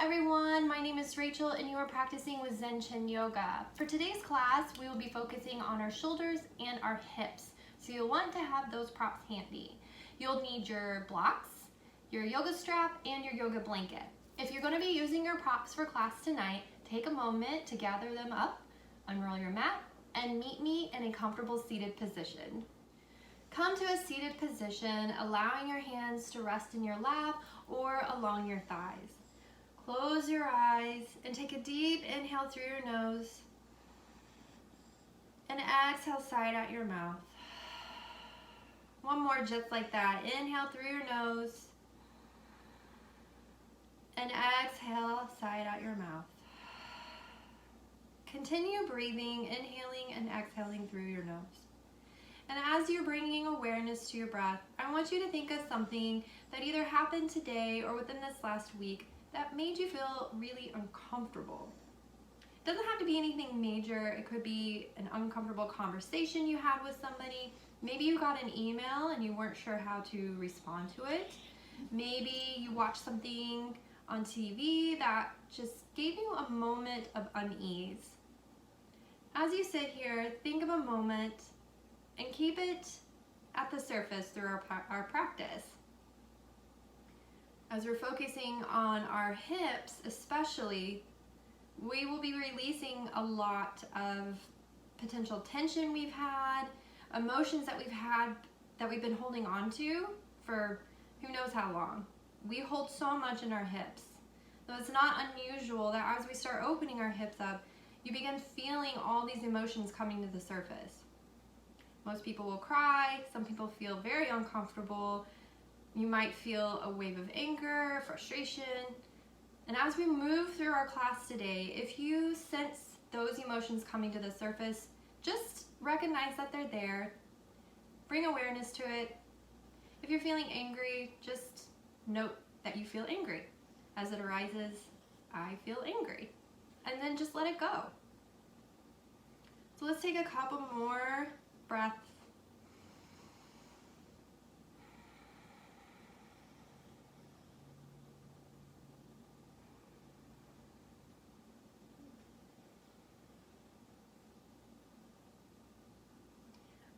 everyone, my name is Rachel and you are practicing with Zen Chin Yoga. For today's class, we will be focusing on our shoulders and our hips. So you'll want to have those props handy. You'll need your blocks, your yoga strap, and your yoga blanket. If you're going to be using your props for class tonight, take a moment to gather them up, unroll your mat, and meet me in a comfortable seated position. Come to a seated position, allowing your hands to rest in your lap or along your thighs. Close your eyes and take a deep inhale through your nose and exhale, sigh out your mouth. One more just like that. Inhale through your nose and exhale, sigh out your mouth. Continue breathing, inhaling and exhaling through your nose. And as you're bringing awareness to your breath, I want you to think of something that either happened today or within this last week that made you feel really uncomfortable. It doesn't have to be anything major. It could be an uncomfortable conversation you had with somebody. Maybe you got an email and you weren't sure how to respond to it. Maybe you watched something on TV that just gave you a moment of unease. As you sit here, think of a moment and keep it at the surface through our practice. As we're focusing on our hips especially, we will be releasing a lot of potential tension we've had, emotions that we've been holding on to for who knows how long. We hold so much in our hips. So it's not unusual that as we start opening our hips up, you begin feeling all these emotions coming to the surface. Most people will cry, some people feel very uncomfortable. You might feel a wave of anger, frustration. And as we move through our class today, if you sense those emotions coming to the surface, just recognize that they're there. Bring awareness to it. If you're feeling angry, just note that you feel angry. As it arises, I feel angry. And then just let it go. So let's take a couple more breaths.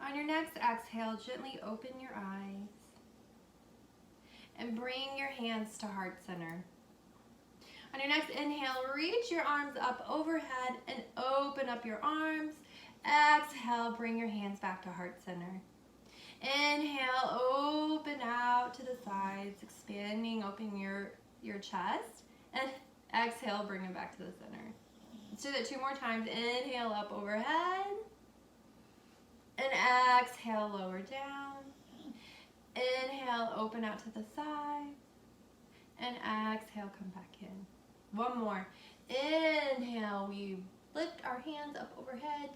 On your next exhale, gently open your eyes and bring your hands to heart center. On your next inhale, reach your arms up overhead and open up your arms. Exhale, bring your hands back to heart center. Inhale, open out to the sides, expanding, open your chest. And exhale, bring it back to the center. Let's do that 2 more times. Inhale, up overhead. And exhale, lower down. Inhale, open out to the side. And exhale, come back in. One more. Inhale, we lift our hands up overhead.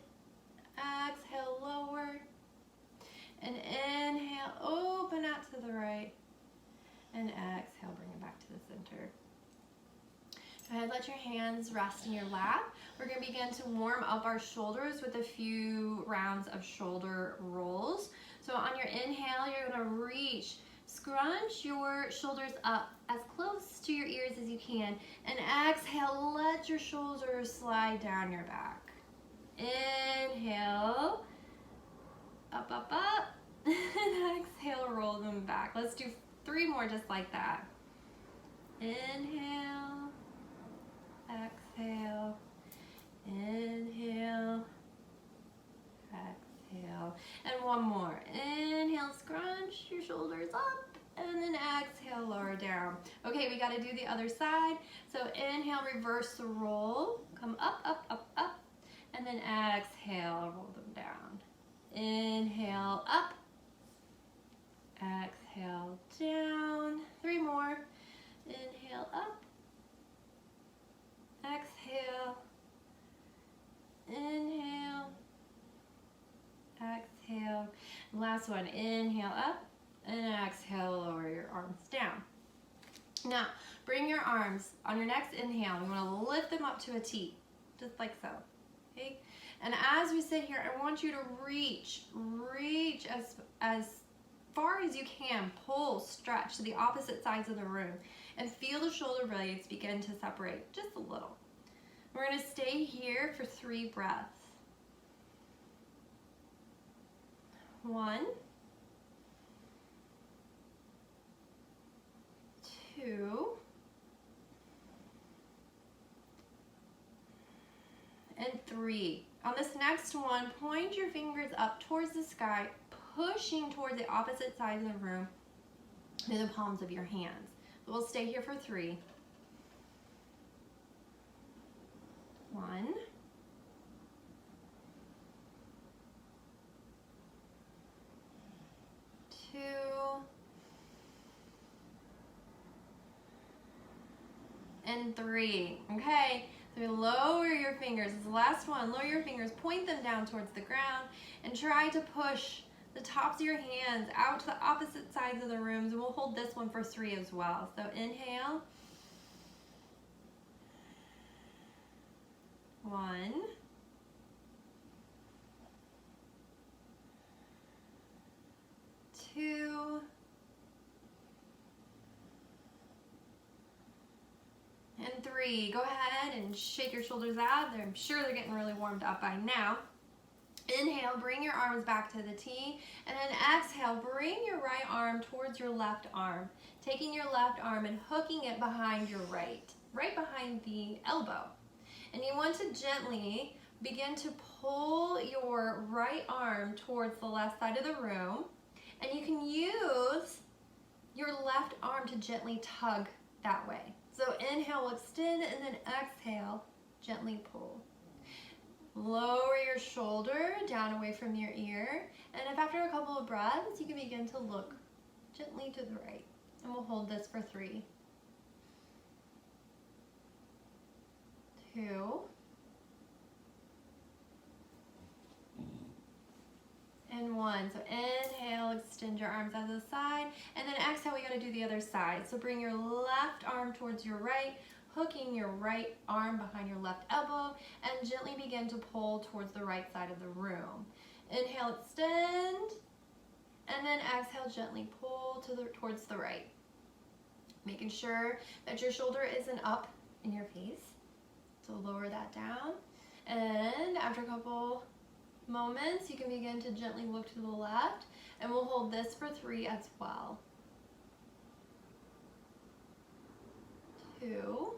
Exhale, lower. And inhale, open out to the right. And exhale, bring it back to the center. Go ahead, let your hands rest in your lap. We're going to begin to warm up our shoulders with a few rounds of shoulder rolls. So on your inhale, you're going to reach, scrunch your shoulders up as close to your ears as you can. And exhale, let your shoulders slide down your back. Inhale, up, up, up. And exhale, roll them back. Let's do 3 more just like that. Inhale. Exhale, inhale, exhale, and one more. Inhale, scrunch your shoulders up, and then exhale, lower down. Okay, we got to do the other side. So inhale, reverse the roll, come up, up, up, up, and then exhale, roll them down. Inhale, up, exhale, down. 3 more. Inhale, up. Exhale, inhale, exhale. Last one, inhale up and exhale, lower your arms down. Now, bring your arms on your next inhale. You want to lift them up to a T, just like so. Okay? And as we sit here, I want you to reach as far as you can, pull, stretch to the opposite sides of the room, and feel the shoulder blades begin to separate just a little. We're going to stay here for 3 breaths. 1, 2, and 3. On this next one, point your fingers up towards the sky, pushing towards the opposite sides of the room through the palms of your hands. We'll stay here for 3. 1, 2, and 3. Okay, so lower your fingers. This is the last one. Lower your fingers, point them down towards the ground, and try to push the tops of your hands out to the opposite sides of the rooms. And we'll hold this one for 3 as well. So inhale. 1, 2, and 3. Go ahead and shake your shoulders out. I'm sure they're getting really warmed up by now. Inhale, bring your arms back to the T, and then exhale, bring your right arm towards your left arm, taking your left arm and hooking it behind your right behind the elbow. And you want to gently begin to pull your right arm towards the left side of the room, and you can use your left arm to gently tug that way. So inhale, extend, and then exhale, gently pull. Lower your shoulder down away from your ear, and if after a couple of breaths, you can begin to look gently to the right. And we'll hold this for 3, 2, and 1. So inhale, extend your arms out to the side, and then exhale, we got to do the other side. So bring your left arm towards your right, hooking your right arm behind your left elbow, and gently begin to pull towards the right side of the room. Inhale, extend, and then exhale, gently pull towards the right. Making sure that your shoulder isn't up in your face. So lower that down, and after a couple moments, you can begin to gently look to the left, and we'll hold this for 3 as well. 2,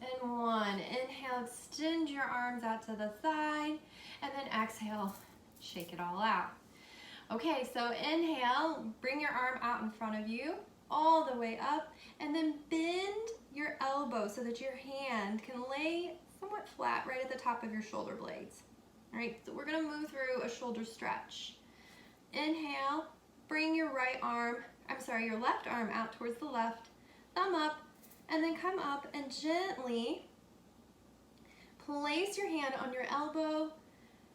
and 1. Inhale, extend your arms out to the side, and then exhale, shake it all out. Okay, so inhale, bring your arm out in front of you, all the way up, and then bend your elbow so that your hand can lay somewhat flat right at the top of your shoulder blades. All right, so we're gonna move through a shoulder stretch. Inhale, bring your your left arm out towards the left, thumb up, and then come up and gently place your hand on your elbow,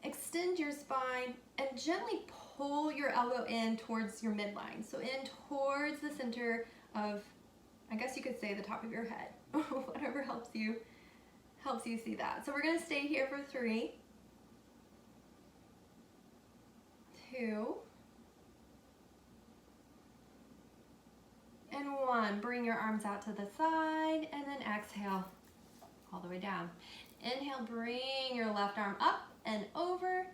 extend your spine, and gently pull your elbow in towards your midline. So in towards the center of, I guess you could say, the top of your head. Whatever helps you see that. So we're gonna stay here for 3, 2, and 1. Bring your arms out to the side, and then exhale all the way down. Inhale, bring your left arm up and over,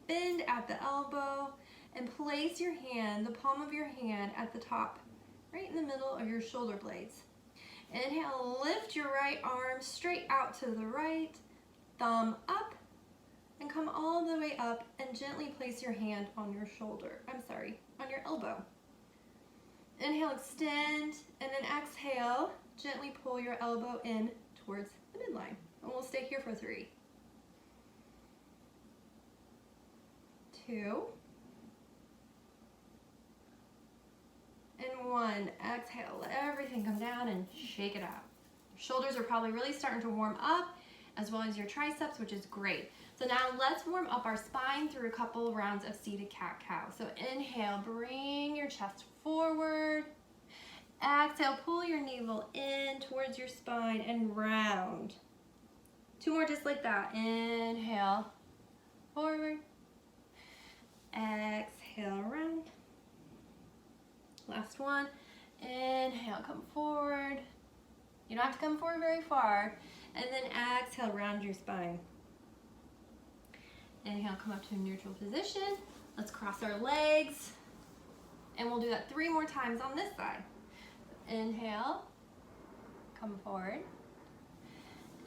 bend at the elbow, and place your hand, the palm of your hand, at the top, right in the middle of your shoulder blades. Inhale, lift your right arm straight out to the right, thumb up, and come all the way up and gently place your hand on your on your elbow. Inhale, extend, and then exhale, gently pull your elbow in towards the midline. And we'll stay here for 3, 2, and 1. Exhale, let everything come down and shake it out. Your shoulders are probably really starting to warm up, as well as your triceps, which is great. So now let's warm up our spine through a couple rounds of seated cat-cow. So inhale, bring your chest forward. Exhale, pull your navel in towards your spine and round. 2 more just like that. Inhale, forward. Exhale, round. Last one. Inhale, come forward. You don't have to come forward very far. And then exhale, round your spine. Inhale, come up to a neutral position. Let's cross our legs. And we'll do that 3 more times on this side. Inhale, come forward.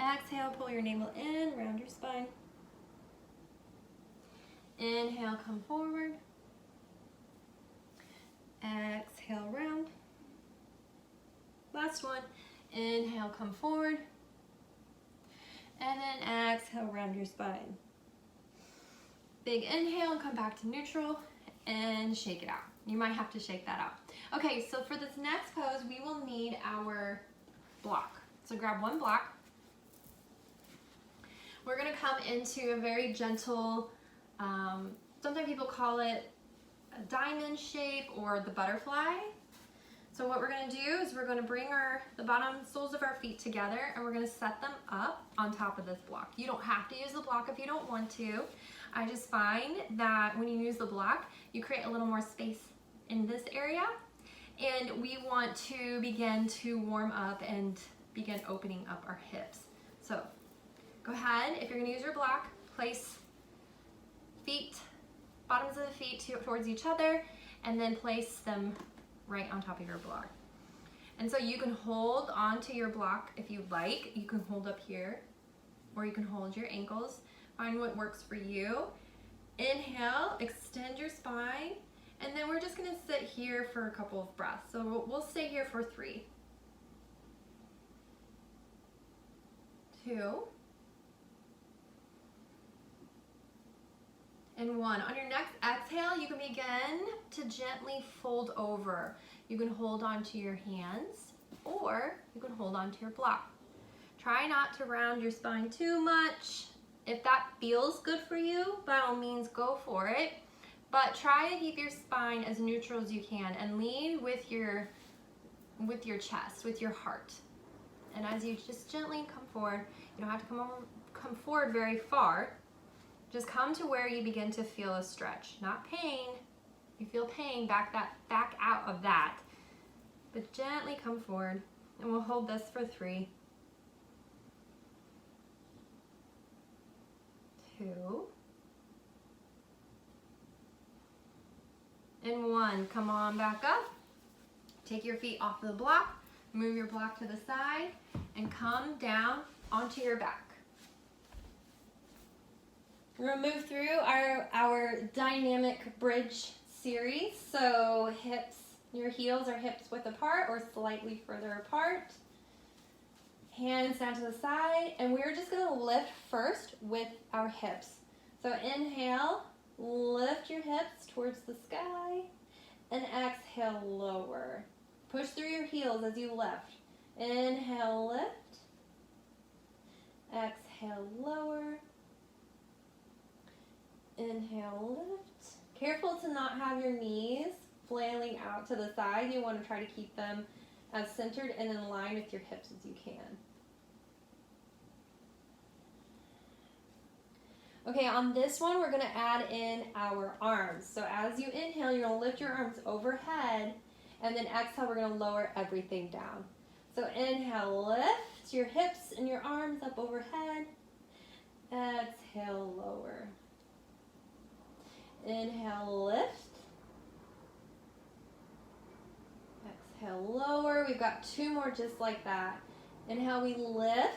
Exhale, pull your navel in, round your spine. Inhale, come forward. Exhale, round. Last one. Inhale, come forward. And then exhale, round your spine. Big inhale, come back to neutral and shake it out. You might have to shake that out. Okay, so for this next pose, we will need our block. So grab one block. We're gonna come into a very gentle, sometimes people call it a diamond shape or the butterfly. So what we're gonna do is we're gonna bring the bottom soles of our feet together and we're gonna set them up on top of this block. You don't have to use the block if you don't want to. I just find that when you use the block, you create a little more space in this area. And we want to begin to warm up and begin opening up our hips. So go ahead, if you're gonna use your block, place bottoms of the feet towards each other, and then place them right on top of your block. And so you can hold onto your block if you like. You can hold up here, or you can hold your ankles. Find what works for you. Inhale, extend your spine, and then we're just gonna sit here for a couple of breaths. So we'll stay here for 3, 2, and 1. On your next exhale, you can begin to gently fold over. You can hold onto your hands, or you can hold onto your block. Try not to round your spine too much. If that feels good for you, by all means, go for it. But try to keep your spine as neutral as you can and lead with your chest, with your heart. And as you just gently come forward, you don't have to come forward very far. Just come to where you begin to feel a stretch, not pain. You feel pain, back out of that. But gently come forward, and we'll hold this for 3, 2, and 1. Come on back up. Take your feet off the block, move your block to the side, and come down onto your back. We're gonna move through our dynamic bridge series. So your heels are hips width apart or slightly further apart. Hands down to the side, and we're just gonna lift first with our hips. So inhale, lift your hips towards the sky, and exhale, lower. Push through your heels as you lift. Inhale, lift. Exhale, lower. Inhale, lift. Careful to not have your knees flailing out to the side. You want to try to keep them as centered and in line with your hips as you can. Okay, on this one, we're going to add in our arms. So as you inhale, you're going to lift your arms overhead, and then exhale, we're going to lower everything down. So inhale, lift your hips and your arms up overhead. Exhale, lower. Inhale, lift. Exhale, lower. We've got 2 more just like that. Inhale, we lift.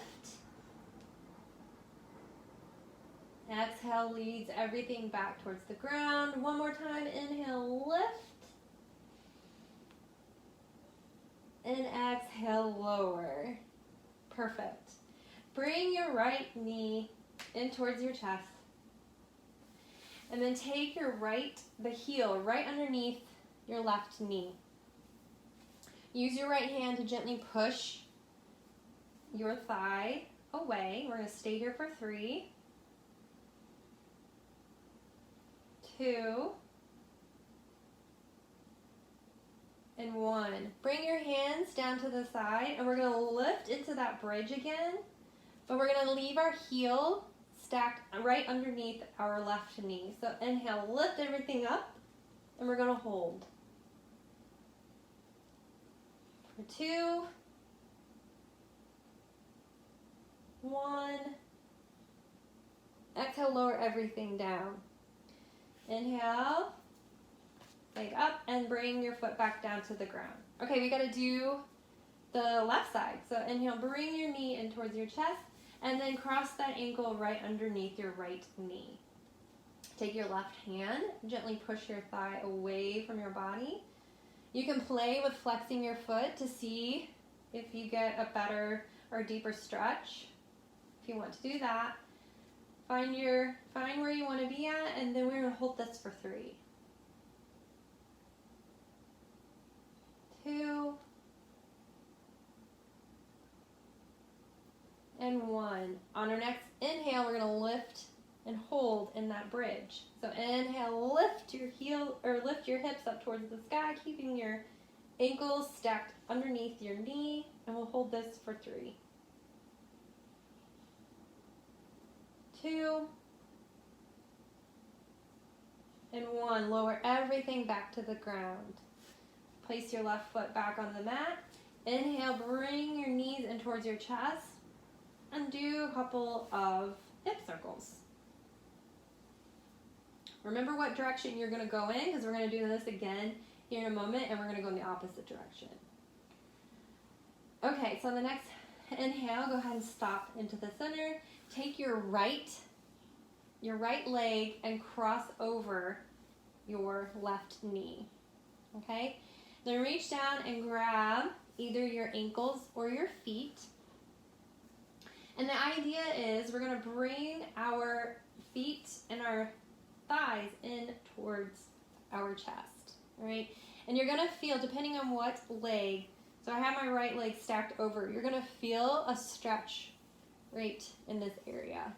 Exhale leads everything back towards the ground. 1 more time. Inhale, lift. And exhale, lower. Perfect. Bring your right knee in towards your chest. And then take the heel right underneath your left knee. Use your right hand to gently push your thigh away. We're going to stay here for 3, 2, and 1. Bring your hands down to the side, and we're going to lift into that bridge again, but we're going to leave our heel stacked right underneath our left knee. So inhale, lift everything up, and we're gonna hold. For 2, 1. Exhale, lower everything down. Inhale, leg up, and bring your foot back down to the ground. Okay, we gotta do the left side. So inhale, bring your knee in towards your chest, and then cross that ankle right underneath your right knee. Take your left hand, gently push your thigh away from your body. You can play with flexing your foot to see if you get a better or deeper stretch. If you want to do that, find where you want to be at, and then we're going to hold this for 3, 2, and 1. On our next inhale, we're going to lift and hold in that bridge. So inhale, lift your hips up towards the sky, keeping your ankles stacked underneath your knee, and we'll hold this for 3, 2, and 1. Lower everything back to the ground. Place your left foot back on the mat. Inhale, bring your knees in towards your chest, and do a couple of hip circles. Remember what direction you're going to go in, because we're going to do this again here in a moment, and we're going to go in the opposite direction. Okay, so on the next inhale, go ahead and stop into the center. Take your right leg and cross over your left knee. Okay? Then reach down and grab either your ankles or your feet. And the idea is we're going to bring our feet and our thighs in towards our chest. All right? And you're going to feel, depending on what leg, so I have my right leg stacked over, you're going to feel a stretch right in this area.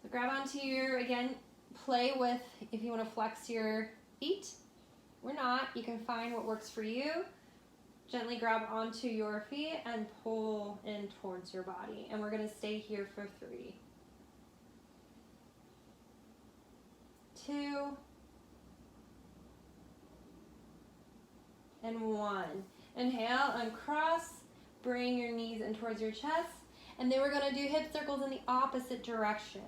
So grab onto again, play with if you want to flex your feet or not. You can find what works for you. Gently grab onto your feet and pull in towards your body. And we're going to stay here for 3, 2, and 1. Inhale, uncross, bring your knees in towards your chest, and then we're going to do hip circles in the opposite direction.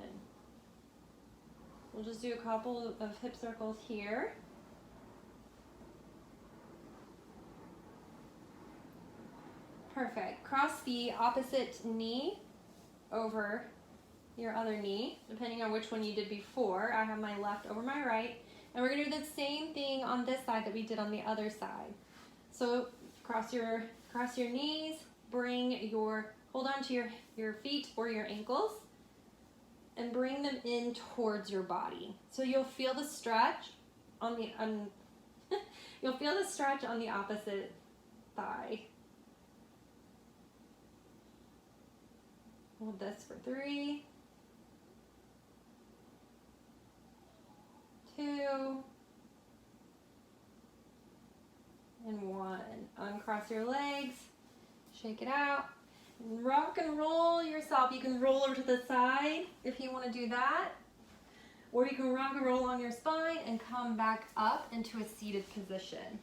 We'll just do a couple of hip circles here. Perfect. Cross the opposite knee over your other knee, depending on which one you did before. I have my left over my right, and we're going to do the same thing on this side that we did on the other side. So cross your knees, hold on to your feet or your ankles, and bring them in towards your body. So you'll feel the stretch on the you'll feel the stretch on the opposite thigh. Hold this for 3, 2, and 1. Uncross your legs, shake it out, rock and roll yourself. You can roll over to the side if you want to do that, or you can rock and roll on your spine and come back up into a seated position.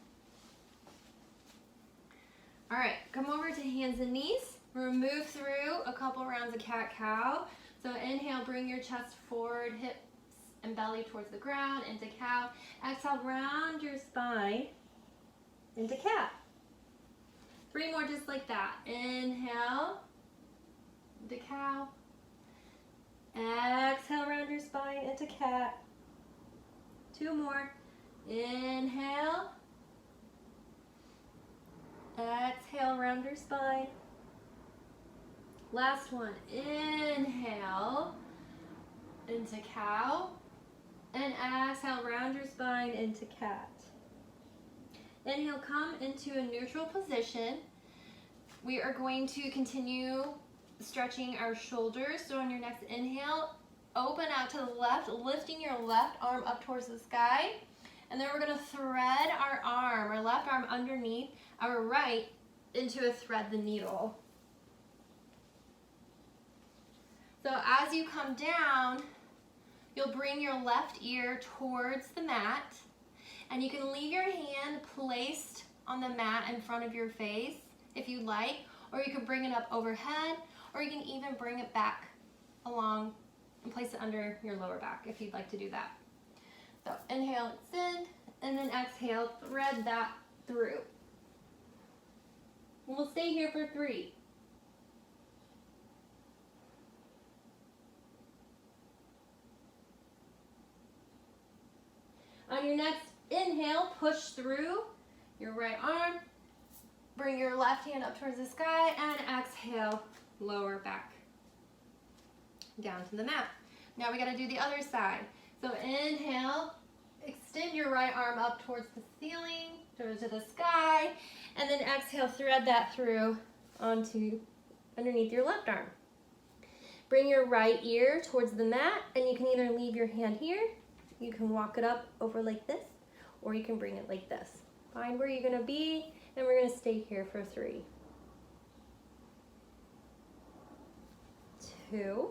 All right, come over to hands and knees. We're going to move through a couple rounds of cat-cow. So inhale, bring your chest forward, hips and belly towards the ground, into cow. Exhale, round your spine into cat. 3 more just like that. Inhale, into cow. Exhale, round your spine into cat. 2 more. Inhale. Exhale, round your spine. Last one. Inhale into cow. And exhale, round your spine into cat. Inhale, come into a neutral position. We are going to continue stretching our shoulders. So on your next inhale, open out to the left, lifting your left arm up towards the sky. And then we're going to thread our left arm underneath our right into a thread the needle. So as you come down, you'll bring your left ear towards the mat, and you can leave your hand placed on the mat in front of your face if you like, or you can bring it up overhead, or you can even bring it back along and place it under your lower back if you'd like to do that. So inhale, extend, and then exhale, thread that through. We'll stay here for 3. On your next inhale, push through your right arm, bring your left hand up towards the sky, and exhale, lower back down to the mat. Now we gotta do the other side. So inhale, extend your right arm up towards the ceiling, towards the sky, and then exhale, thread that through onto underneath your left arm. Bring your right ear towards the mat, and you can either leave your hand here, you can walk it up over like this, or you can bring it like this. Find where you're gonna be, and we're gonna stay here for 3, 2,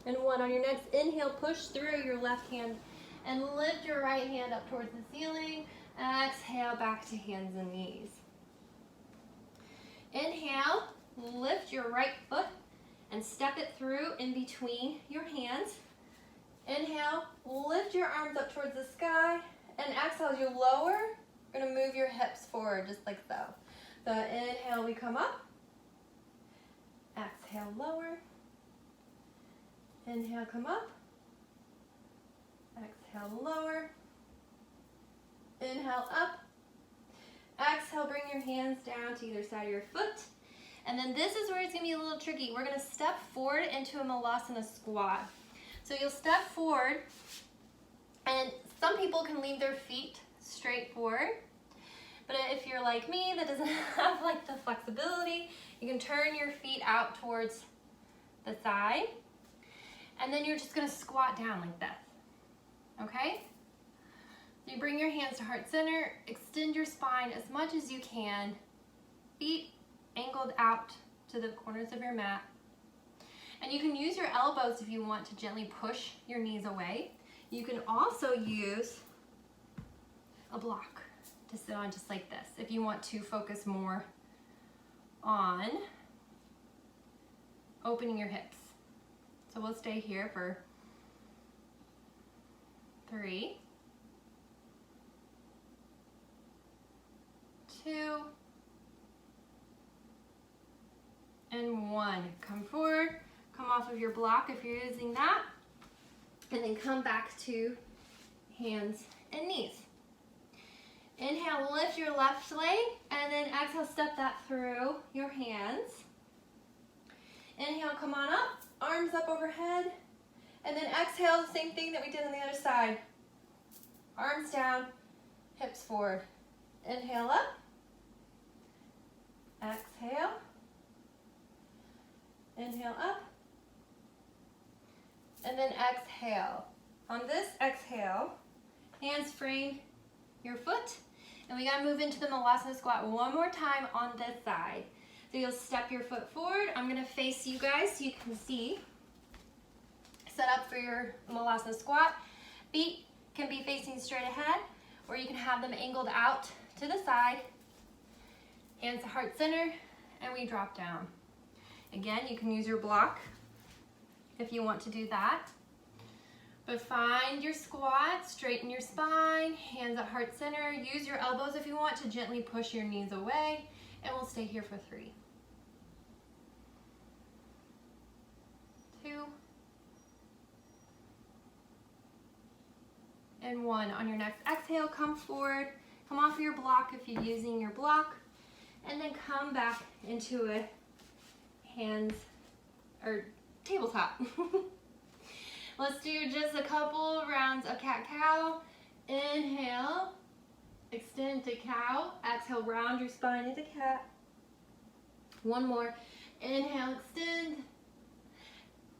and 1. On your next inhale, push through your left hand and lift your right hand up towards the ceiling. Exhale, back to hands and knees. Inhale, lift your right foot and step it through in between your hands. Inhale, lift your arms up towards the sky, and exhale, as you lower, you're gonna move your hips forward just like so. So inhale, we come up. Exhale, lower. Inhale, come up. Exhale, lower. Inhale, up. Exhale, bring your hands down to either side of your foot. And then this is where it's gonna be a little tricky. We're gonna step forward into a malasana squat. So you'll step forward, and some people can leave their feet straight forward. But if you're like me, that doesn't have like the flexibility, you can turn your feet out towards the side. And then you're just gonna squat down like this, okay? So you bring your hands to heart center, extend your spine as much as you can, feet angled out to the corners of your mat. And you can use your elbows if you want to gently push your knees away. You can also use a block to sit on just like this if you want to focus more on opening your hips. So we'll stay here for 3, 2, and 1. Come forward, come off of your block if you're using that, and then come back to hands and knees. Inhale, lift your left leg, and then exhale, step that through your hands. Inhale, come on up, arms up overhead, and then exhale, the same thing that we did on the other side. Arms down, hips forward. Inhale up, exhale, inhale up, and then exhale. On this exhale, hands frame your foot, and we gotta move into the malasana squat one more time on this side. So you'll step your foot forward. I'm gonna face you guys so you can see. Set up for your malasana squat. Feet can be facing straight ahead, or you can have them angled out to the side. Hands to heart center, and we drop down. Again, you can use your block if you want to do that. But find your squat, straighten your spine, hands at heart center. Use your elbows if you want to gently push your knees away, and we'll stay here for 3, 2, and 1. On your next exhale, come forward, come off your block if you're using your block, and then come back into a hands or tabletop. Let's do just a couple rounds of cat-cow. Inhale, extend to cow. Exhale, round your spine into cat. One more. Inhale, extend.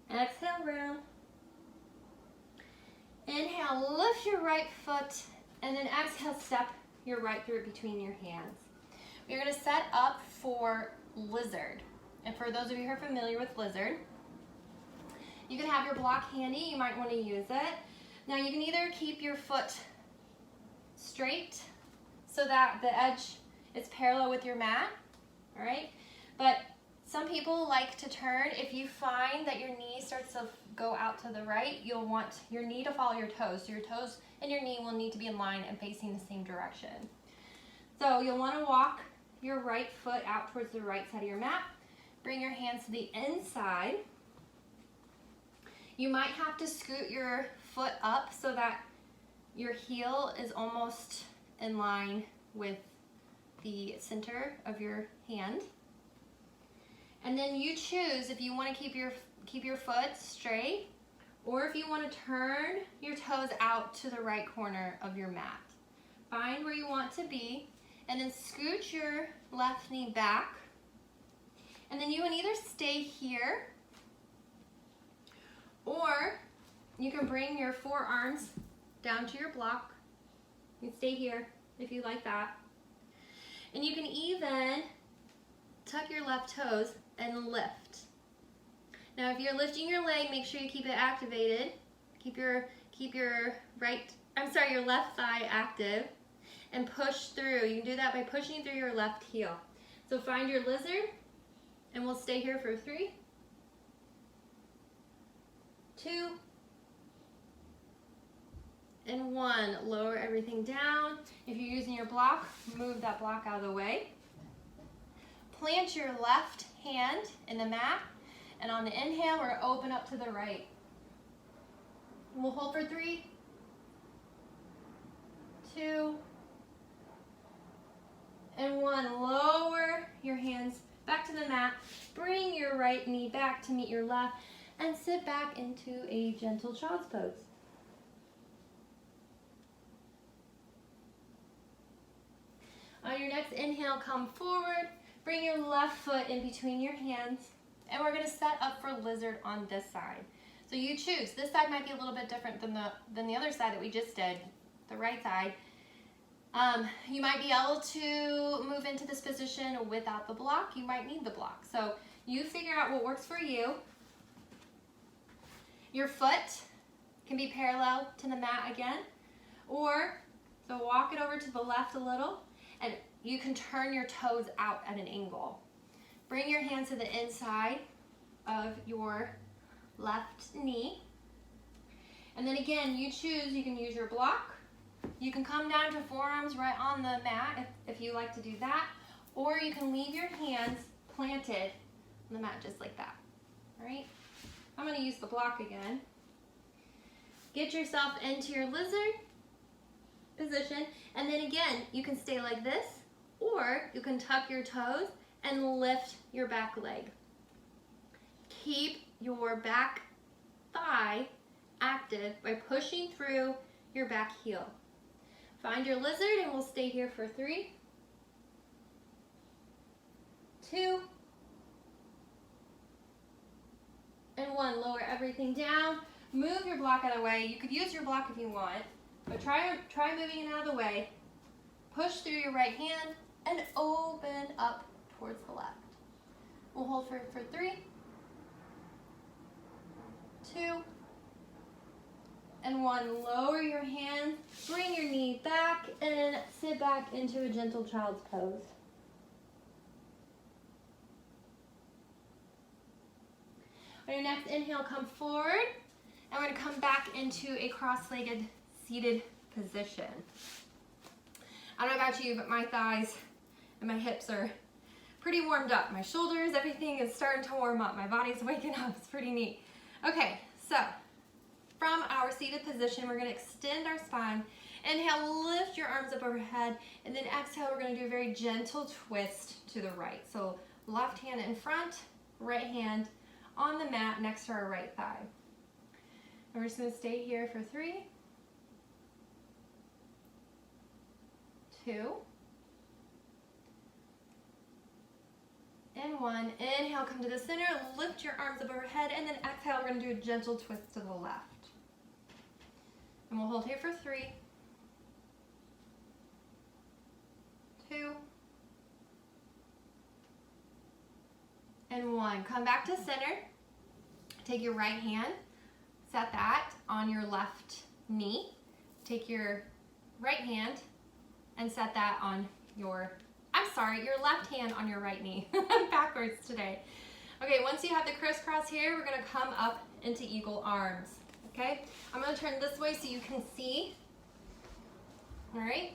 Exhale, round. Inhale, lift your right foot, and then exhale, step your right through between your hands. You're gonna set up for lizard. And for those of you who are familiar with lizard, you can have your block handy. You might want to use it. Now you can either keep your foot straight so that the edge is parallel with your mat, all right? But some people like to turn. If you find that your knee starts to go out to the right, you'll want your knee to follow your toes. So your toes and your knee will need to be in line and facing the same direction. So you'll want to walk your right foot out towards the right side of your mat. Bring your hands to the inside. You might have to scoot your foot up so that your heel is almost in line with the center of your hand. And then you choose if you want to keep your foot straight or if you want to turn your toes out to the right corner of your mat. Find where you want to be and then scoot your left knee back. And then you can either stay here or you can bring your forearms down to your block. You can stay here if you like that. And you can even tuck your left toes and lift. Now if you're lifting your leg, make sure you keep it activated. Keep your left thigh active and push through. You can do that by pushing through your left heel. So find your lizard and we'll stay here for 3, 2, and 1. Lower everything down. If you're using your block, move that block out of the way. Plant your left hand in the mat, and on the inhale, we're gonna open up to the right. We'll hold for 3, 2, and 1. Lower your hands back to the mat. Bring your right knee back to meet your left, and sit back into a gentle child's pose. On your next inhale, come forward. Bring your left foot in between your hands, and we're gonna set up for lizard on this side. So you choose. This side might be a little bit different than the other side that we just did, the right side. You might be able to move into this position without the block. You might need the block. So you figure out what works for you. Your foot can be parallel to the mat again, or so walk it over to the left a little, and you can turn your toes out at an angle. Bring your hands to the inside of your left knee. And then again, you choose, you can use your block. You can come down to forearms right on the mat if you like to do that, or you can leave your hands planted on the mat just like that, all right? I'm gonna use the block again. Get yourself into your lizard position, and then again, you can stay like this, or you can tuck your toes and lift your back leg. Keep your back thigh active by pushing through your back heel. Find your lizard, and we'll stay here for 3, 2, and 1. Lower everything down. Move your block out of the way. You could use your block if you want, but try moving it out of the way. Push through your right hand and open up towards the left. We'll hold for 3, 2, and 1. Lower your hands, bring your knee back, and sit back into a gentle child's pose. On your next inhale, come forward, and we're gonna come back into a cross-legged seated position. I don't know about you, but my thighs and my hips are pretty warmed up. My shoulders, everything is starting to warm up. My body's waking up, it's pretty neat. Okay, so from our seated position, we're gonna extend our spine. Inhale, lift your arms up overhead, and then exhale, we're gonna do a very gentle twist to the right. So left hand in front, right hand on the mat next to our right thigh. And we're just gonna stay here for 3, 2, and 1. Inhale, come to the center, lift your arms up overhead, and then exhale, we're gonna do a gentle twist to the left. And we'll hold here for 3, 2, and 1. Come back to center. Take your right hand, set that on your left knee. Take your right hand and set that on your left hand on your right knee. I'm backwards today. Okay, once you have the crisscross here, we're gonna come up into eagle arms, okay? I'm gonna turn this way so you can see, all right?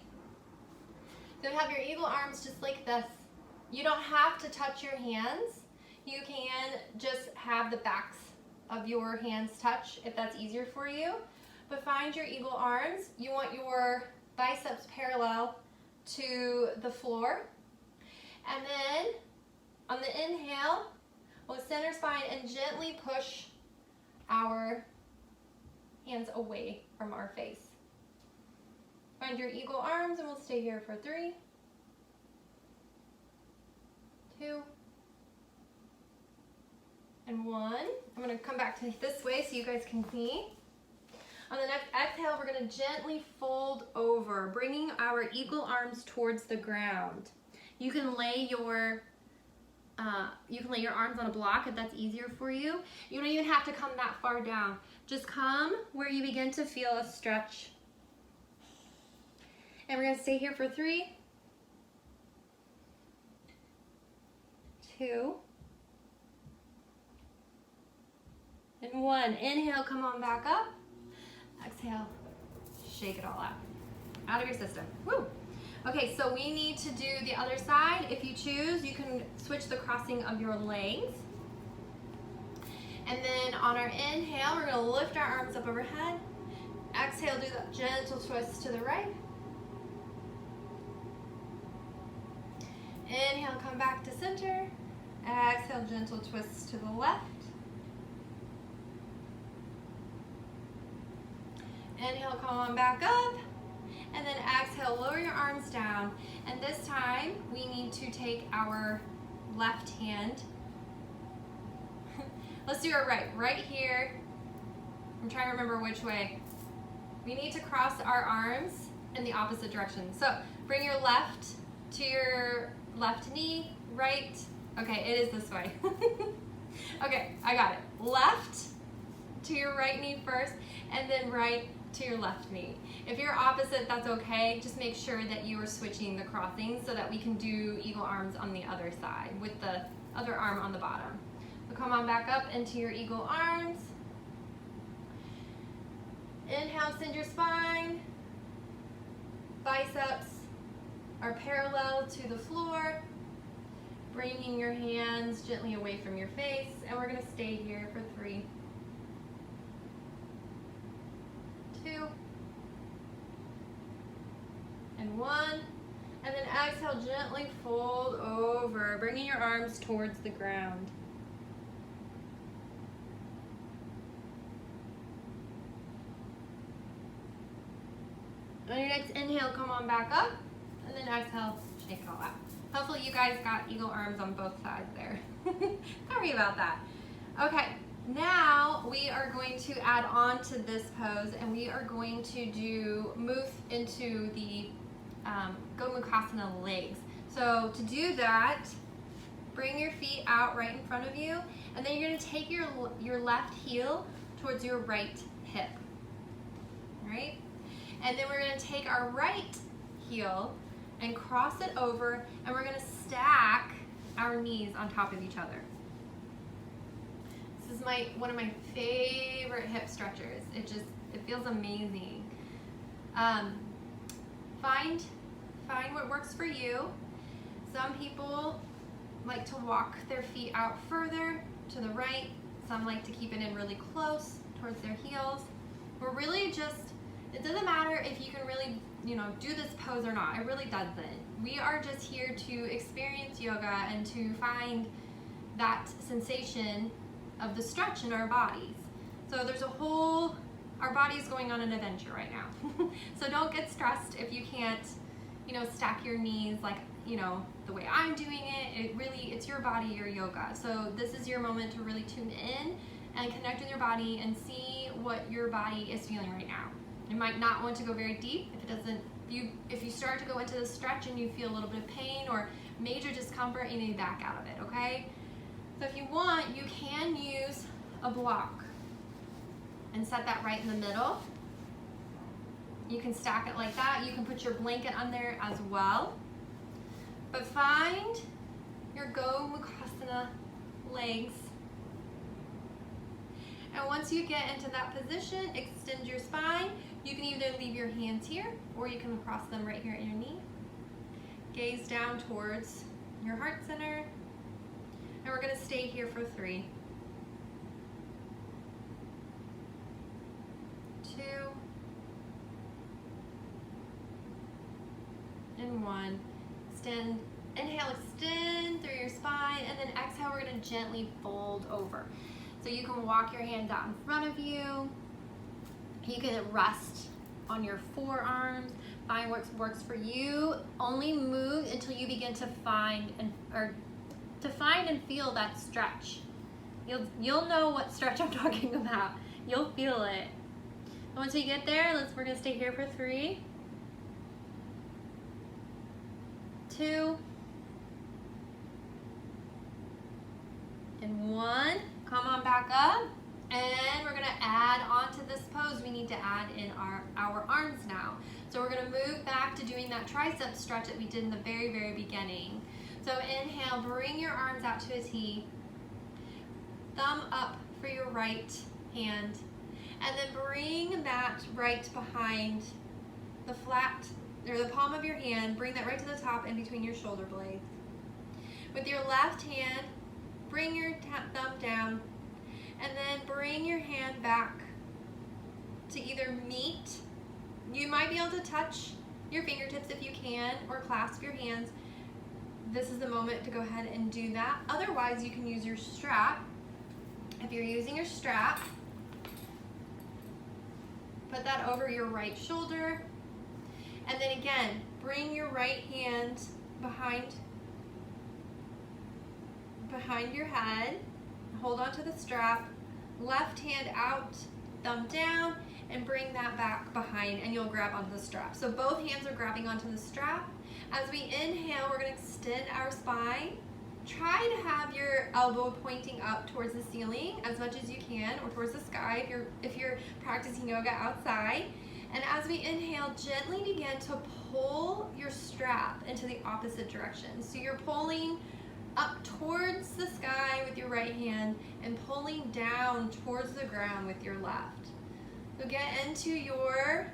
So you have your eagle arms just like this. You don't have to touch your hands. You can just have the backs of your hands touch if that's easier for you. But find your eagle arms. You want your biceps parallel to the floor. And then on the inhale, we'll center spine and gently push our hands away from our face. Find your eagle arms and we'll stay here for 3, 2, and 1. I'm gonna come back to this way so you guys can see. On the next exhale, we're gonna gently fold over, bringing our eagle arms towards the ground. You can lay your arms on a block if that's easier for you. You don't even have to come that far down. Just come where you begin to feel a stretch. And we're gonna stay here for 3, 2, and 1. Inhale, come on back up. Exhale, shake it all out of your system. Woo! Okay, so we need to do the other side. If you choose, you can switch the crossing of your legs. And then on our inhale, we're gonna lift our arms up overhead. Exhale, do the gentle twist to the right. Inhale, come back to center. Exhale, gentle twist to the left. Inhale, come on back up. And then exhale, lower your arms down. And this time, we need to take our left hand. Let's do it right here. I'm trying to remember which way. We need to cross our arms in the opposite direction. So bring your left to your left knee, right. Okay, it is this way. Okay, I got it. Left to your right knee first, and then right to your left knee. If you're opposite, that's okay. Just make sure that you are switching the crossing so that we can do eagle arms on the other side with the other arm on the bottom. So come on back up into your eagle arms. Inhale, send your spine. Biceps are parallel to the floor. Bringing your hands gently away from your face. And we're gonna stay here for 3, 2, and 1. And then exhale, gently fold over, bringing your arms towards the ground. On your next inhale, come on back up, and then exhale, shake it all out. Hopefully you guys got eagle arms on both sides there. Sorry about that. Okay, now we are going to add on to this pose, and we are going to move into the gomukhasana legs. So to do that, bring your feet out right in front of you, and then you're going to take your left heel towards your right hip. All right? And then we're going to take our right heel and cross it over, and we're going to stack our knees on top of each other. This is one of my favorite hip stretchers. It feels amazing. Find what works for you. Some people like to walk their feet out further to the right. Some like to keep it in really close towards their heels. We're really it doesn't matter if you can really, do this pose or not. It really doesn't. We are just here to experience yoga and to find that sensation of the stretch in our bodies. So there's our body is going on an adventure right now. So don't get stressed if you can't, stack your knees like, the way I'm doing it. It's your body, your yoga. So this is your moment to really tune in and connect with your body and see what your body is feeling right now. You might not want to go very deep if you start to go into the stretch and you feel a little bit of pain or major discomfort, you need to back out of it, okay? So if you want, you can use a block and set that right in the middle. You can stack it like that. You can put your blanket on there as well. But find your gomukhasana legs. And once you get into that position, extend your spine. You can either leave your hands here or you can cross them right here at your knee. Gaze down towards your heart center. And we're going to stay here for 3, 2, and 1. Extend. Inhale, extend through your spine, and then exhale, we're going to gently fold over. So you can walk your hands out in front of you. You can rest on your forearms. Find what works for you. Only move until you begin to find and feel that stretch. You'll know what stretch I'm talking about. You'll feel it. And once we get there, we're gonna stay here for 3, 2, and 1. Come on back up. And we're gonna add on to this pose. We need to add in our arms now. So we're gonna move back to doing that tricep stretch that we did in the very, very beginning. So inhale, bring your arms out to a T. Thumb up for your right hand. And then bring that right behind the flat, or the palm of your hand. Bring that right to the top in between your shoulder blades. With your left hand, bring your thumb down. And then bring your hand back to either meet. You might be able to touch your fingertips if you can, or clasp your hands. This is the moment to go ahead and do that. Otherwise, you can use your strap. If you're using your strap, put that over your right shoulder. And then again, bring your right hand behind your head. Hold on to the strap. Left hand out, thumb down, and bring that back behind, and you'll grab onto the strap. So both hands are grabbing onto the strap. As we inhale, we're going to extend our spine. Try to have your elbow pointing up towards the ceiling as much as you can, or towards the sky if you're practicing yoga outside. And as we inhale, gently begin to pull your strap into the opposite direction. So you're pulling up towards the sky with your right hand and pulling down towards the ground with your left. So get into your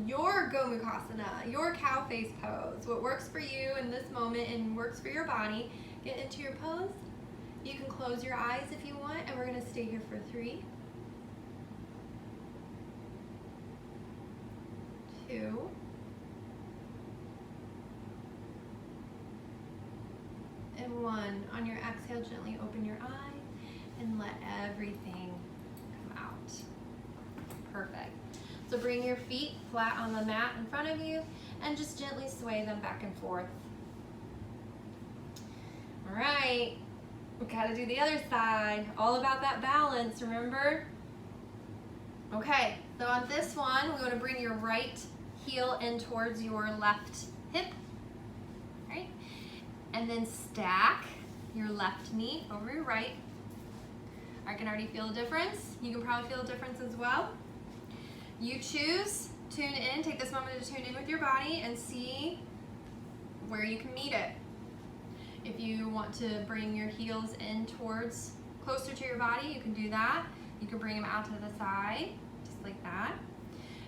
gomukhasana, your cow face pose. What works for you in this moment and works for your body. Get into your pose. You can close your eyes if you want, and we're going to stay here for 3, 2, and 1. On your exhale, gently open your eyes and let everything come out. Perfect. So bring your feet flat on the mat in front of you and just gently sway them back and forth. All right, we gotta do the other side. All about that balance, remember? Okay, so on this one, we wanna bring your right heel in towards your left hip, right? And then stack your left knee over your right. I can already feel a difference. You can probably feel a difference as well. You choose, tune in, take this moment to tune in with your body and see where you can meet it. If you want to bring your heels in towards, closer to your body, you can do that. You can bring them out to the side, just like that.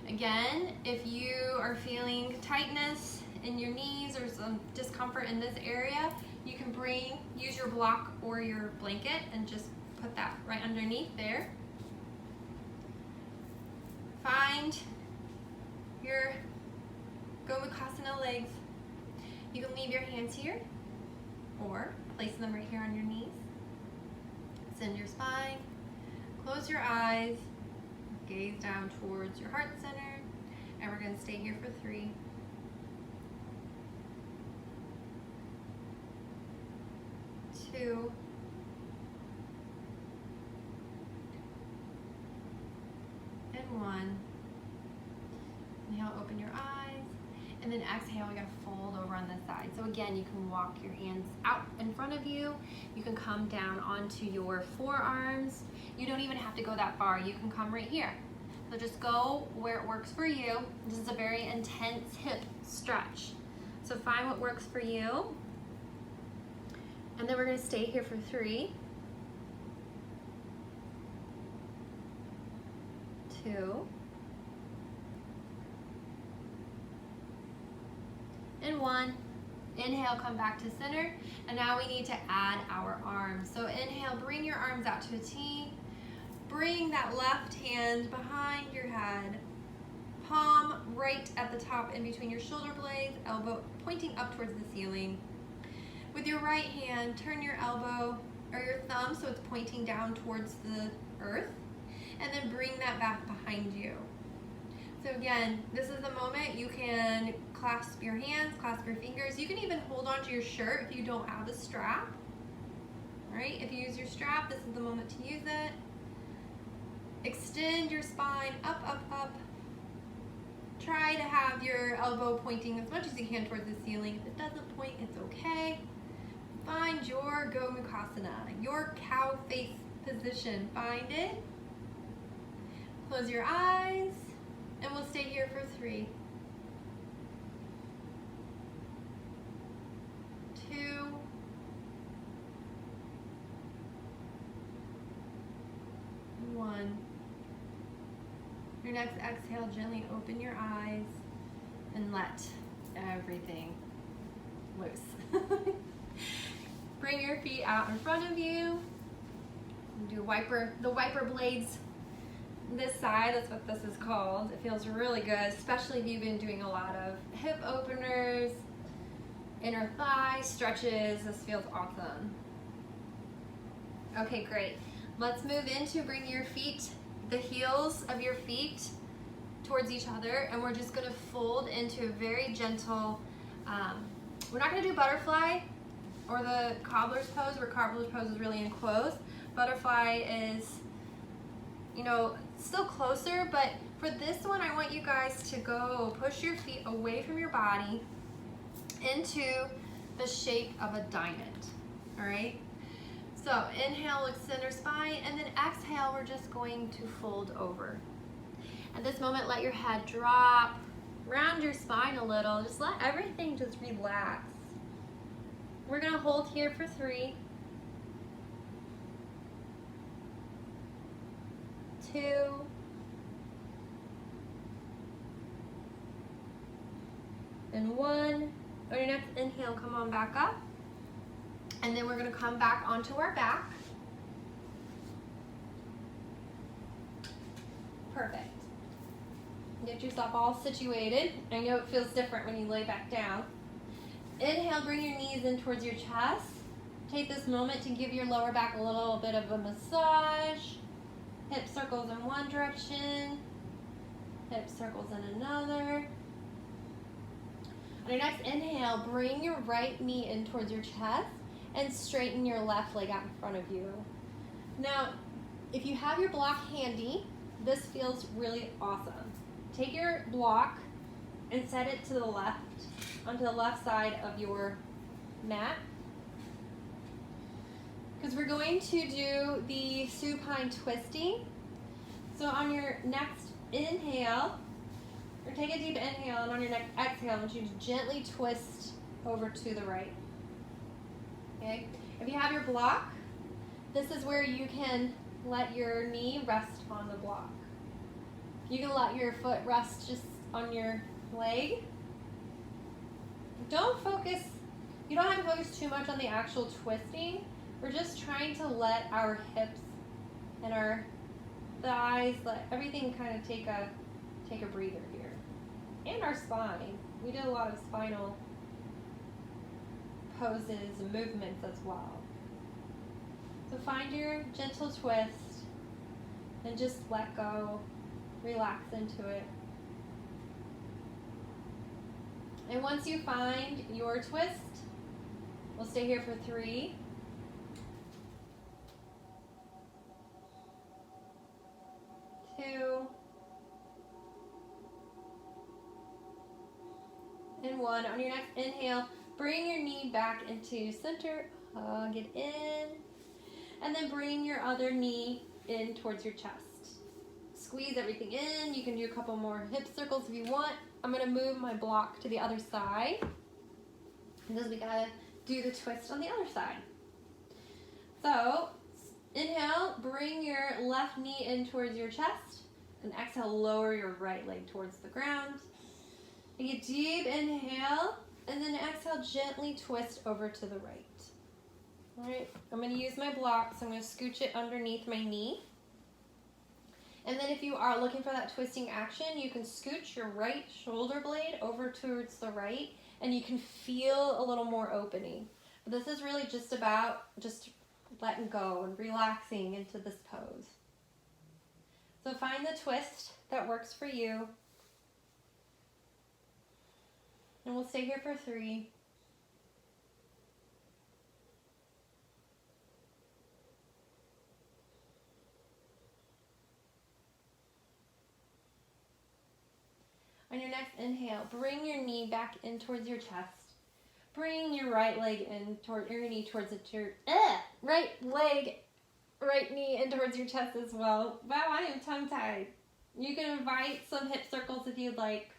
Again, if you are feeling tightness in your knees or some discomfort in this area, you can use your block or your blanket and just put that right underneath there. Find your gomukhasana legs. You can leave your hands here or place them right here on your knees. Send your spine, close your eyes, gaze down towards your heart center, and we're going to stay here for 3, 2, and 1. Inhale, open your eyes, And then exhale, we're gonna fold over on this side. So again, you can walk your hands out in front of you. You can come down onto your forearms. You don't even have to go that far. You can come right here. So just go where it works for you. This is a very intense hip stretch. So find what works for you. And then we're gonna stay here for 3, 2, and 1. Inhale, come back to center. And now we need to add our arms. So inhale, bring your arms out to a T. Bring that left hand behind your head. Palm right at the top in between your shoulder blades, elbow pointing up towards the ceiling. With your right hand, turn your elbow or your thumb so it's pointing down towards the earth, and then bring that back behind you. So again, this is the moment you can clasp your hands, clasp your fingers. You can even hold onto your shirt if you don't have a strap. All right, if you use your strap, this is the moment to use it. Extend your spine up, up, up. Try to have your elbow pointing as much as you can towards the ceiling. If it doesn't point, it's okay. Find your gomukhasana, your cow face position. Find it. Close your eyes, and we'll stay here for 3, 2, 1. Your next exhale, gently open your eyes and let everything loose. Bring your feet out in front of you. Do the wiper blades this side. That's what this is called. It feels really good, especially if you've been doing a lot of hip openers, inner thigh stretches. This feels awesome. Okay, great. Let's move into bring your feet, the heels of your feet towards each other, and we're just gonna fold into a very gentle, we're not gonna do butterfly or the cobbler's pose, where cobbler's pose is really enclosed. Butterfly is, you know, still closer, but for this one, I want you guys to go push your feet away from your body into the shape of a diamond, all right? So inhale, extend our spine, and then exhale, we're just going to fold over. At this moment, let your head drop, round your spine a little, just let everything just relax. We're gonna hold here for 3, 2, and 1. On your next inhale, come on back up. And then we're gonna come back onto our back. Perfect. Get yourself all situated. I know it feels different when you lay back down. Inhale, bring your knees in towards your chest. Take this moment to give your lower back a little bit of a massage. Hip circles in one direction, hip circles in another. On your next inhale, bring your right knee in towards your chest and straighten your left leg out in front of you. Now, if you have your block handy, this feels really awesome. Take your block and set it to the left, onto the left side of your mat. Because we're going to do the supine twisting. So on your next inhale, or take a deep inhale, and on your next exhale, I want you to gently twist over to the right. Okay? If you have your block, this is where you can let your knee rest on the block. You can let your foot rest just on your leg. Don't focus, you don't have to focus too much on the actual twisting. We're just trying to let our hips and our thighs, let everything kind of take a breather here. And our spine. We did a lot of spinal poses and movements as well. So find your gentle twist and just let go, relax into it. And once you find your twist, we'll stay here for 3, 2, and 1. On your next inhale, bring your knee back into center, hug it in, and then bring your other knee in towards your chest. Squeeze everything in. You can do a couple more hip circles if you want. I'm going to move my block to the other side because we got to do the twist on the other side. So, inhale, bring your left knee in towards your chest, and exhale, lower your right leg towards the ground. Take a deep inhale, and then exhale, gently twist over to the right. All right, I'm going to use my block, so I'm going to scooch it underneath my knee. And then if you are looking for that twisting action, you can scooch your right shoulder blade over towards the right, and you can feel a little more opening. But this is really just about just letting go and relaxing into this pose. So find the twist that works for you. And we'll stay here for 3. On your next inhale, bring your knee back in towards your chest. Bring your right leg in toward your knee towards right leg, right knee in towards your chest as well. Wow, I am tongue-tied. You can invite some hip circles if you'd like.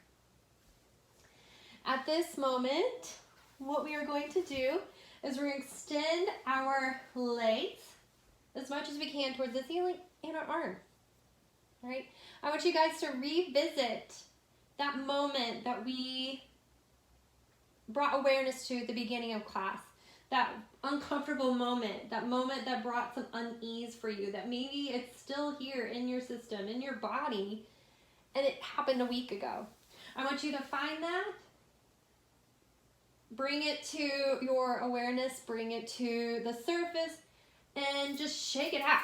At this moment, what we are going to do is we're going to extend our legs as much as we can towards the ceiling and our arm. All right? I want you guys to revisit that moment that we brought awareness to at the beginning of class. That uncomfortable moment, that moment that brought some unease for you, that maybe it's still here in your system, in your body, and it happened a week ago. I want you to find that, bring it to your awareness, bring it to the surface, and just shake it out.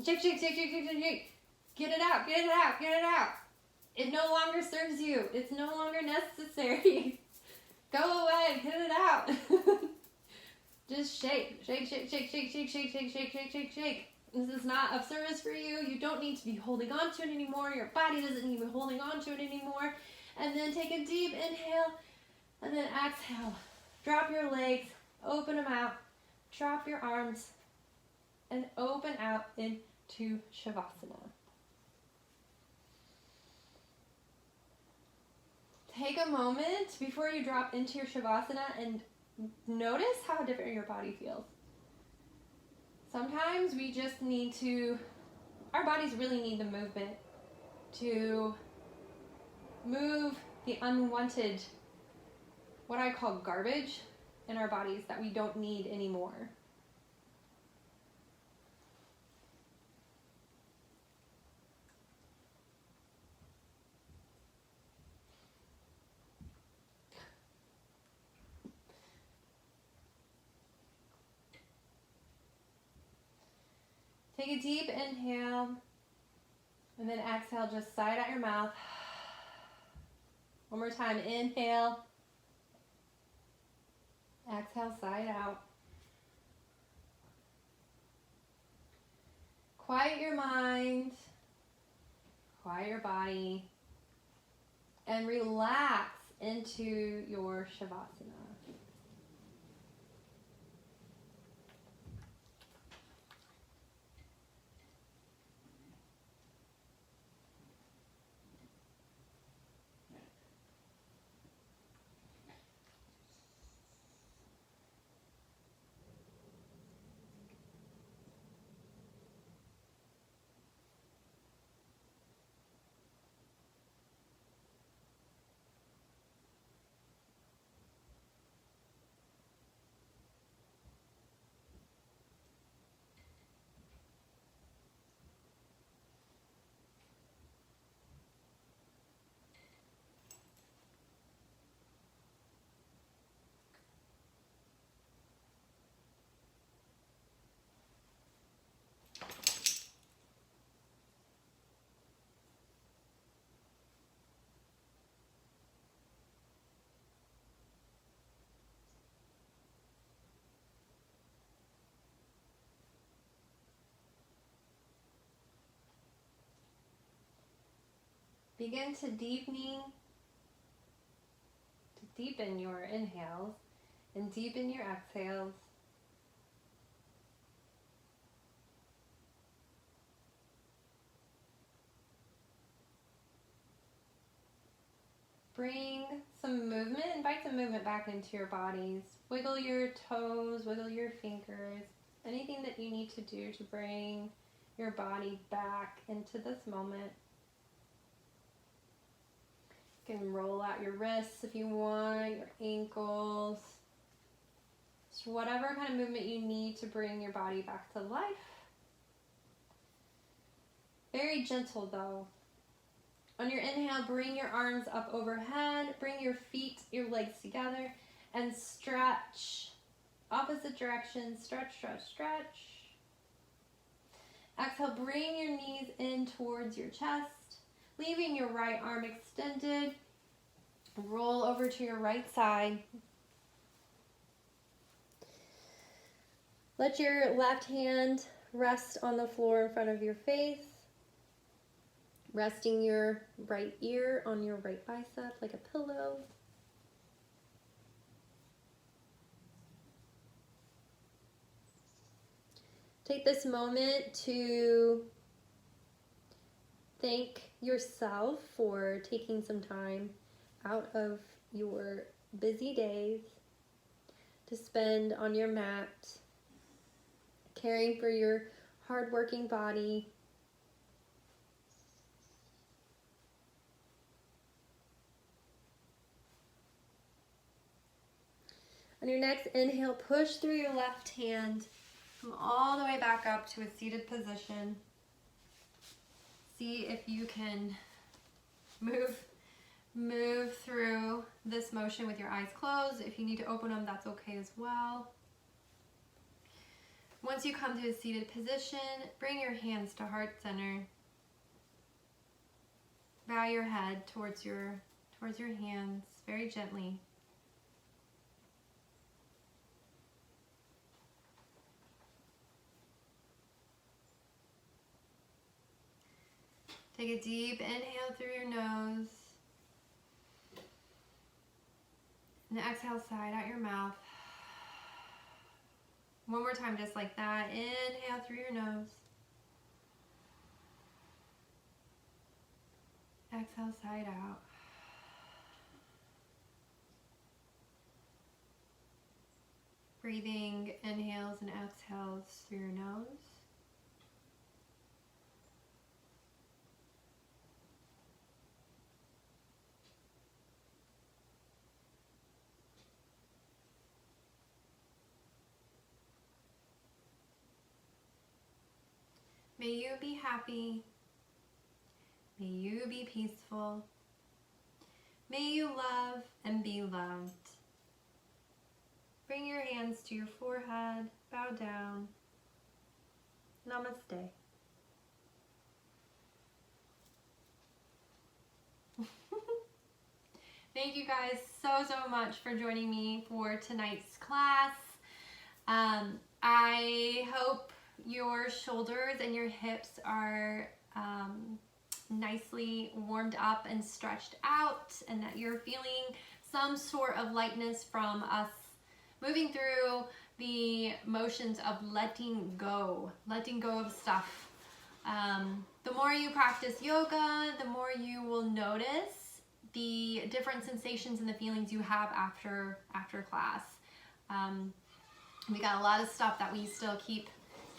Shake, shake, shake, shake, shake, shake, shake. Get it out, get it out, get it out. It no longer serves you. It's no longer necessary. Go away, get it out. Just shake, shake, shake, shake, shake, shake, shake, shake, shake, shake, shake, shake. This is not of service for you. You don't need to be holding on to it anymore. Your body doesn't need to be holding on to it anymore. And then take a deep inhale, and then exhale. Drop your legs, open them out, drop your arms, and open out into Shavasana. Take a moment before you drop into your Shavasana and notice how different your body feels. Sometimes we just need to, our bodies really need the movement to move the unwanted, what I call garbage in our bodies that we don't need anymore. Take a deep inhale, and then exhale, just sigh it out your mouth. One more time, inhale. Exhale, sigh it out. Quiet your mind, quiet your body, and relax into your Shavasana. Begin to deepen your inhales and deepen your exhales. Bring some movement, invite some movement back into your bodies. Wiggle your toes, wiggle your fingers, anything that you need to do to bring your body back into this moment. You can roll out your wrists if you want, your ankles. Just whatever kind of movement you need to bring your body back to life. Very gentle though. On your inhale, bring your arms up overhead, bring your feet, your legs together, and stretch. Opposite direction, stretch, stretch, stretch. Exhale, bring your knees in towards your chest, leaving your right arm extended. Roll over to your right side. Let your left hand rest on the floor in front of your face. Resting your right ear on your right bicep like a pillow. Take this moment to thank yourself for taking some time out of your busy days to spend on your mat, caring for your hardworking body. On your next inhale, push through your left hand. Come all the way back up to a seated position. See if you can move through this motion with your eyes closed. If you need to open them, that's okay as well. Once you come to a seated position, bring your hands to heart center. Bow your head towards your hands very gently. Take a deep inhale through your nose. And exhale, sigh out your mouth. One more time, just like that. Inhale through your nose. Exhale, sigh it out. Breathing inhales and exhales through your nose. May you be happy. May you be peaceful. May you love and be loved. Bring your hands to your forehead, bow down. Namaste. Thank you guys so much for joining me for tonight's class. I hope your shoulders and your hips are nicely warmed up and stretched out, and that you're feeling some sort of lightness from us moving through the motions of letting go of stuff. The more you practice yoga, the more you will notice the different sensations and the feelings you have after class. We got a lot of stuff that we still keep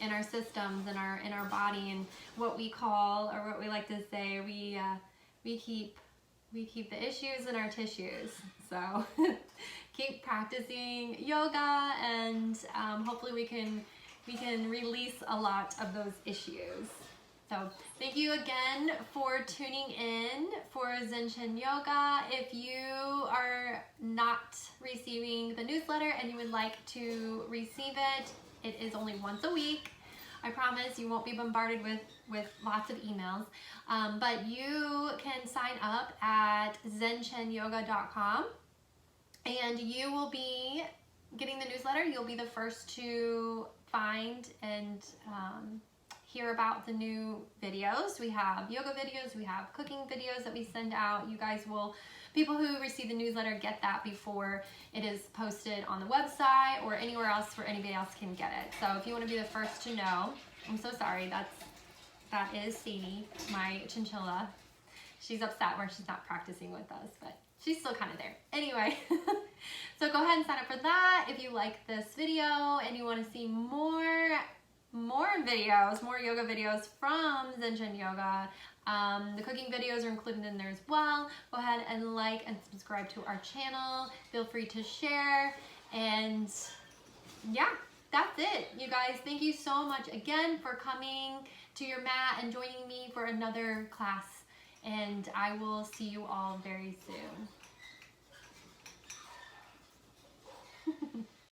in our systems, in our body, and what we call, or what we like to say, we keep the issues in our tissues. So keep practicing yoga, and hopefully we can release a lot of those issues. So thank you again for tuning in for Zen Chin Yoga. If you are not receiving the newsletter and you would like to receive it, it is only once a week. I promise you won't be bombarded with lots of emails, but you can sign up at zenchenyoga.com, and you will be getting the newsletter. You'll be the first to find and hear about the new videos. We have yoga videos, we have cooking videos that we send out. You guys will people who receive the newsletter get that before it is posted on the website or anywhere else where anybody else can get it. So if you want to be the first to know, I'm so sorry, that is Sadie, my chinchilla. She's upset where she's not practicing with us, but she's still kind of there. Anyway, so go ahead and sign up for that if you like this video and you want to see more videos, more yoga videos from Zen Yoga. The cooking videos are included in there as well. Go ahead and like and subscribe to our channel. Feel free to share. And yeah, that's it. You guys, thank you so much again for coming to your mat and joining me for another class. And I will see you all very soon.